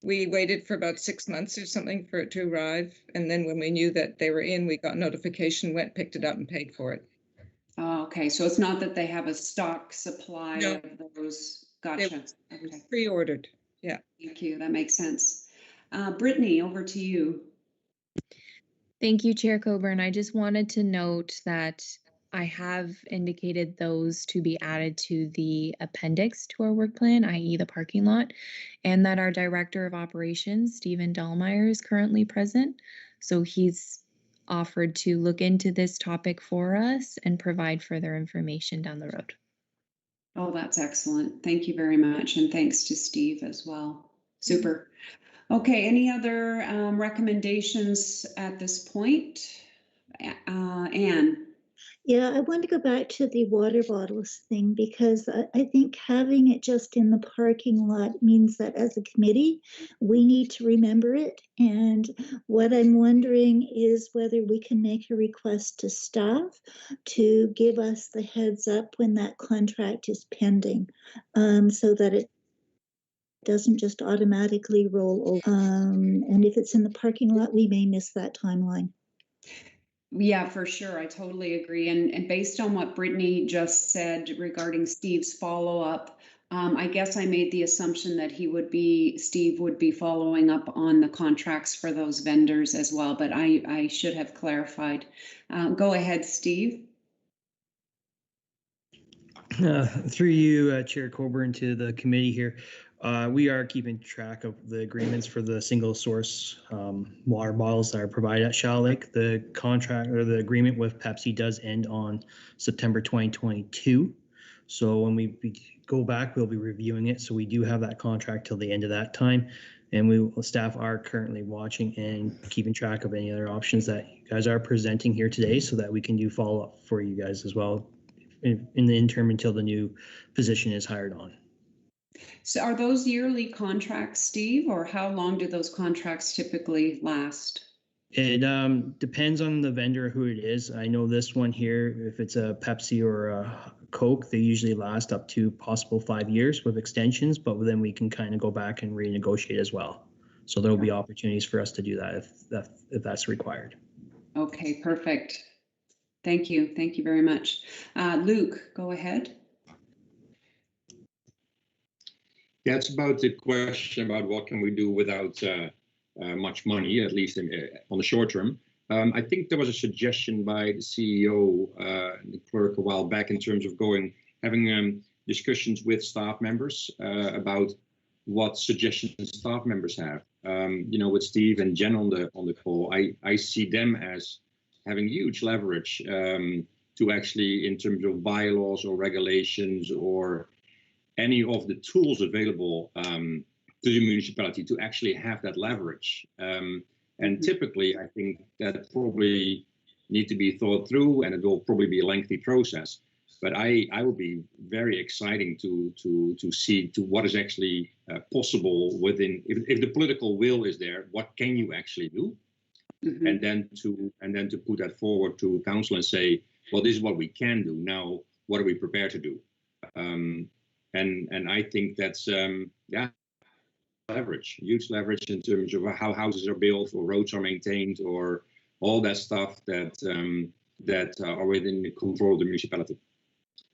We waited for about 6 months or something for it to arrive. And then when we knew that they were in, we got notification, went, picked it up and paid for it. Oh, okay, so it's not that they have a stock supply No. of those. Gotcha. It was pre-ordered. Yeah. Thank you. That makes sense. Brittany, over to you. Thank you, Chair Coburn. I just wanted to note that I have indicated those to be added to the appendix to our work plan, i.e. the parking lot, and that our Director of Operations, Stephen Dahlmeyer, is currently present. So he's offered to look into this topic for us and provide further information down the road. Oh, that's excellent. Thank you very much. And thanks to Steve as well. Super. Okay, any other recommendations at this point? Anne? Yeah, I want to go back to the water bottles thing because I think having it just in the parking lot means that as a committee, we need to remember it. And what I'm wondering is whether we can make a request to staff to give us the heads up when that contract is pending, so that it doesn't just automatically roll over. And if it's in the parking lot, we may miss that timeline. Yeah, for sure. I totally agree. And based on what Brittany just said regarding Steve's follow-up, I guess I made the assumption that Steve would be following up on the contracts for those vendors as well, but I should have clarified. Go ahead, Steve. Through you, Chair Coburn, to the committee here. We are keeping track of the agreements for the single source water bottles that are provided at Shallow Lake. The contract or the agreement with Pepsi does end on September 2022. So when we go back, we'll be reviewing it. So we do have that contract till the end of that time. And staff are currently watching and keeping track of any other options that you guys are presenting here today so that we can do follow-up for you guys as well in the interim until the new position is hired on. So are those yearly contracts, Steve, or how long do those contracts typically last? It depends on the vendor who it is. I know this one here, if it's a Pepsi or a Coke, they usually last up to possible 5 years with extensions, but then we can kind of go back and renegotiate as well. So there will be opportunities for us to do that if that's required. Okay, perfect. Thank you. Thank you very much. Luke, go ahead. Yeah, it's about the question about what can we do without much money, at least on the short term. I think there was a suggestion by the CEO, the clerk, a while back in terms of having discussions with staff members about what suggestions staff members have. With Steve and Jen on the call, I see them as having huge leverage to actually, in terms of bylaws or regulations or any of the tools available to the municipality to actually have that leverage. And typically, I think that probably need to be thought through, and it will probably be a lengthy process. But I would be very exciting to see to what is actually possible within. If the political will is there, what can you actually do? And then to put that forward to council and say, well, this is what we can do. Now, what are we prepared to do? And I think that's leverage, huge leverage in terms of how houses are built or roads are maintained or all that stuff that are within the control of the municipality.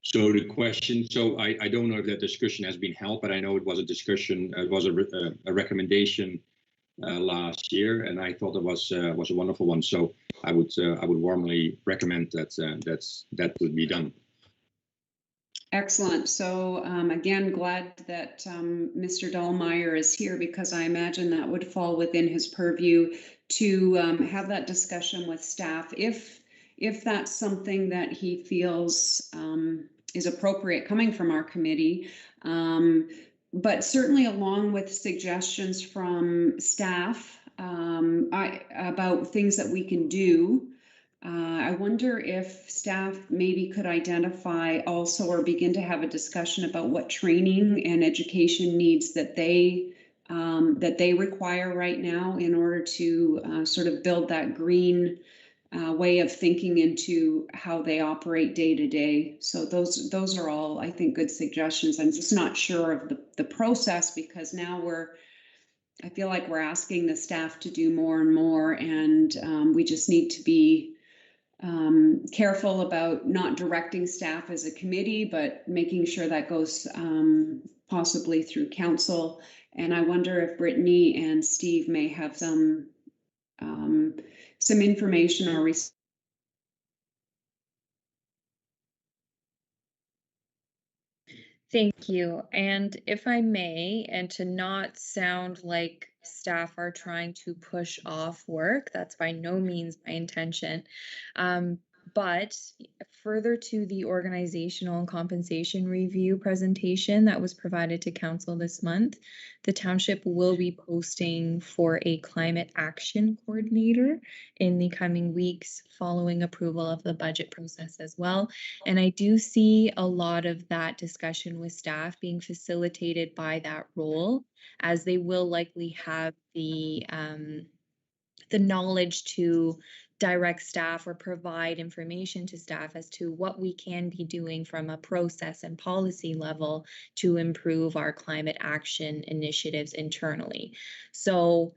So the question, I don't know if that discussion has been held, but I know it was a discussion, it was a recommendation last year, and I thought it was a wonderful one. So I would warmly recommend that would be done. Excellent. So again, glad that Mr. Dahlmeyer is here, because I imagine that would fall within his purview to have that discussion with staff if that's something that he feels is appropriate coming from our committee. But certainly along with suggestions from staff about things that we can do. I wonder if staff maybe could identify also or begin to have a discussion about what training and education needs that they require right now in order to sort of build that green way of thinking into how they operate day to day. So those are all, I think, good suggestions. I'm just not sure of the process, because now I feel like we're asking the staff to do more and more, and we just need to be careful about not directing staff as a committee, but making sure that goes possibly through council. And I wonder if Brittany and Steve may have some information or Thank you. And if I may, and to not sound like staff are trying to push off work, that's by no means my intention. But further to the organizational and compensation review presentation that was provided to council this month, the township will be posting for a climate action coordinator in the coming weeks following approval of the budget process as well. And I do see a lot of that discussion with staff being facilitated by that role, as they will likely have the knowledge to direct staff or provide information to staff as to what we can be doing from a process and policy level to improve our climate action initiatives internally. So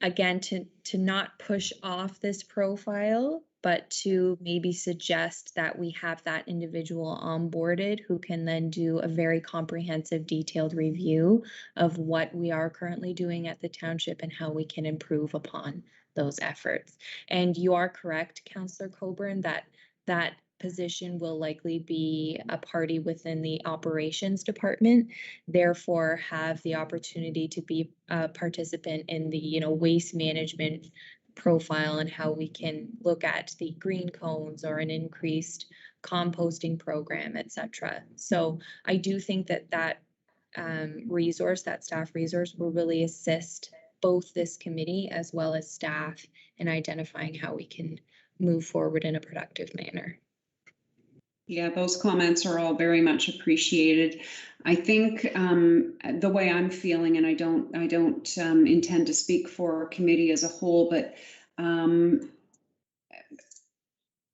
again, to not push off this profile, but to maybe suggest that we have that individual onboarded who can then do a very comprehensive, detailed review of what we are currently doing at the township and how we can improve upon those efforts. And you are correct, Councillor Coburn, that position will likely be a party within the operations department, therefore have the opportunity to be a participant in the waste management profile and how we can look at the green cones or an increased composting program, etc. So I do think that resource, that staff resource, will really assist both this committee as well as staff in identifying how we can move forward in a productive manner. Yeah, those comments are all very much appreciated. I think the way I'm feeling, and I don't intend to speak for our committee as a whole, but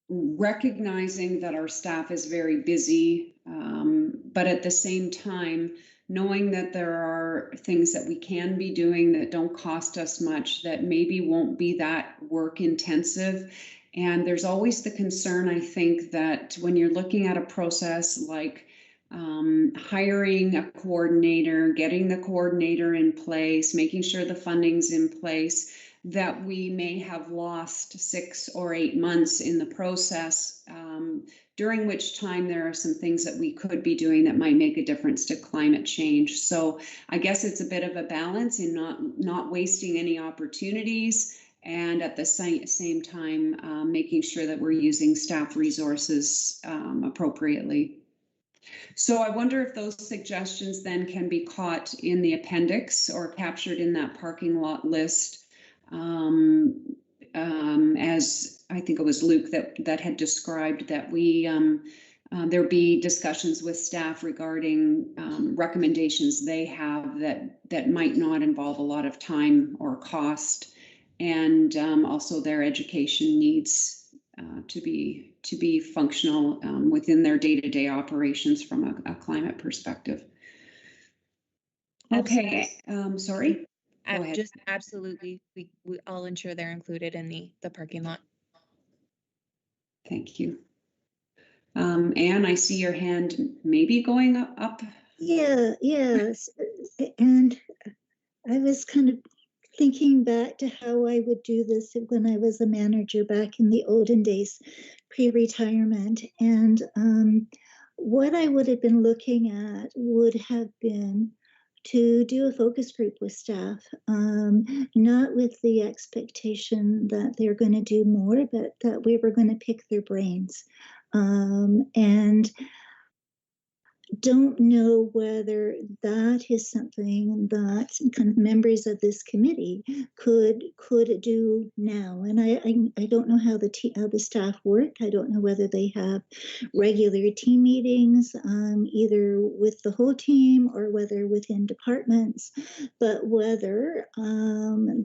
recognizing that our staff is very busy, but at the same time, knowing that there are things that we can be doing that don't cost us much, that maybe won't be that work intensive. And there's always the concern, I think, that when you're looking at a process like hiring a coordinator, getting the coordinator in place, making sure the funding's in place, that we may have lost 6 or 8 months in the process, during which time there are some things that we could be doing that might make a difference to climate change. So I guess it's a bit of a balance in not wasting any opportunities, and at the same time making sure that we're using staff resources appropriately. So I wonder if those suggestions then can be caught in the appendix or captured in that parking lot list. As I think it was Luke that had described, that we there be discussions with staff regarding recommendations they have that might not involve a lot of time or cost, and also their education needs to be functional within their day-to-day operations from a climate perspective. Okay, sorry. Go ahead. Just absolutely, I'll ensure they're included in the parking lot. Thank you. Anne, I see your hand maybe going up. Yeah, yes. And I was kind of thinking back to how I would do this when I was a manager back in the olden days, pre-retirement. And what I would have been looking at would have been to do a focus group with staff, not with the expectation that they're going to do more, but that we were going to pick their brains. And don't know whether that is something that kind of members of this committee could do now. And I don't know how the staff work. I don't know whether they have regular team meetings, either with the whole team or whether within departments, but whether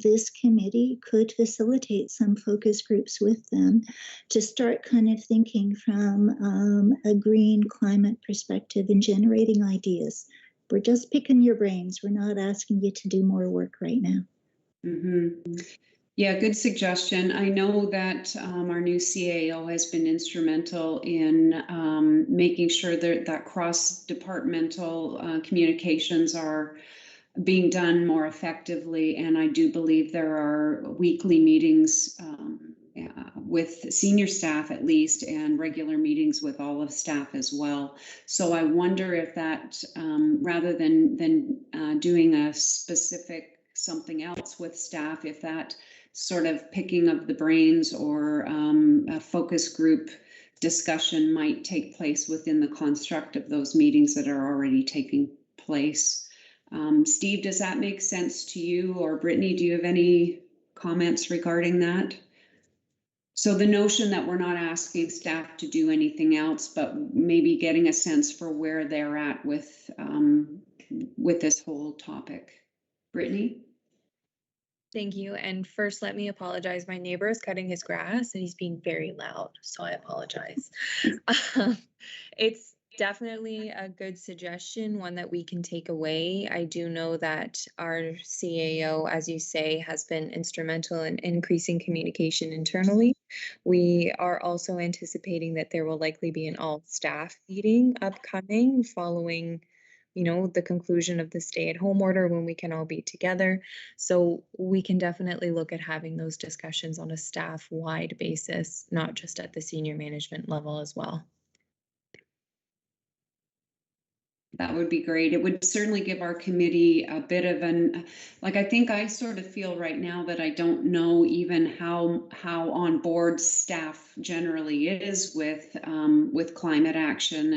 this committee could facilitate some focus groups with them to start kind of thinking from a green climate perspective and generating ideas. We're just picking your brains. We're not asking you to do more work right now. Mm-hmm. Yeah, good suggestion. I know that our new CAO has been instrumental in making sure that cross-departmental communications are being done more effectively. And I do believe there are weekly meetings with senior staff at least, and regular meetings with all of staff as well. So I wonder if that, rather than doing a specific something else with staff, if that sort of picking of the brains or a focus group discussion might take place within the construct of those meetings that are already taking place. Steve, does that make sense to you? Or Brittany, do you have any comments regarding that? So the notion that we're not asking staff to do anything else, but maybe getting a sense for where they're at with this whole topic. Brittany? Thank you. And first, let me apologize. My neighbor is cutting his grass and he's being very loud, so I apologize. It's definitely a good suggestion, one that we can take away. I do know that our CAO, as you say, has been instrumental in increasing communication internally. We are also anticipating that there will likely be an all-staff meeting upcoming following the conclusion of the stay-at-home order, when we can all be together. So we can definitely look at having those discussions on a staff-wide basis, not just at the senior management level as well. That would be great. It would certainly give our committee a bit of I think I sort of feel right now that I don't know even how on board staff generally is with climate action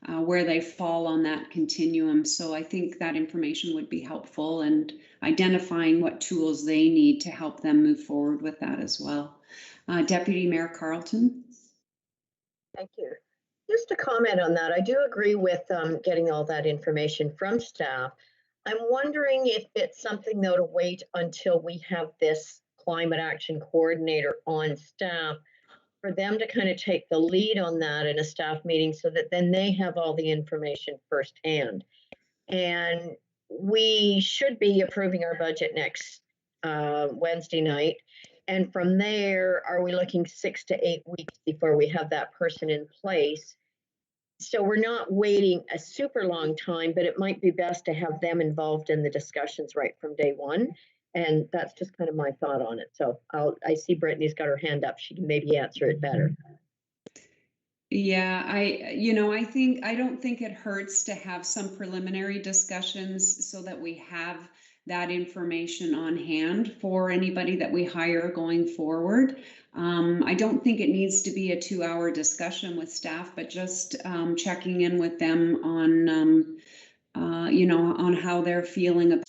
and where they fall on that continuum. So I think that information would be helpful, and identifying what tools they need to help them move forward with that as well. Deputy Mayor Carlton. Thank you. Just to comment on that, I do agree with getting all that information from staff. I'm wondering if it's something, though, to wait until we have this climate action coordinator on staff for them to kind of take the lead on that in a staff meeting so that then they have all the information firsthand. And we should be approving our budget next Wednesday night. And from there, are we looking 6 to 8 weeks before we have that person in place? So we're not waiting a super long time, but it might be best to have them involved in the discussions right from day one. And that's just kind of my thought on it. So I see Brittany's got her hand up. She can maybe answer it better. Yeah, I don't think it hurts to have some preliminary discussions so that we have that information on hand for anybody that we hire going forward. I don't think it needs to be a 2-hour discussion with staff, but just checking in with them on, on how they're feeling.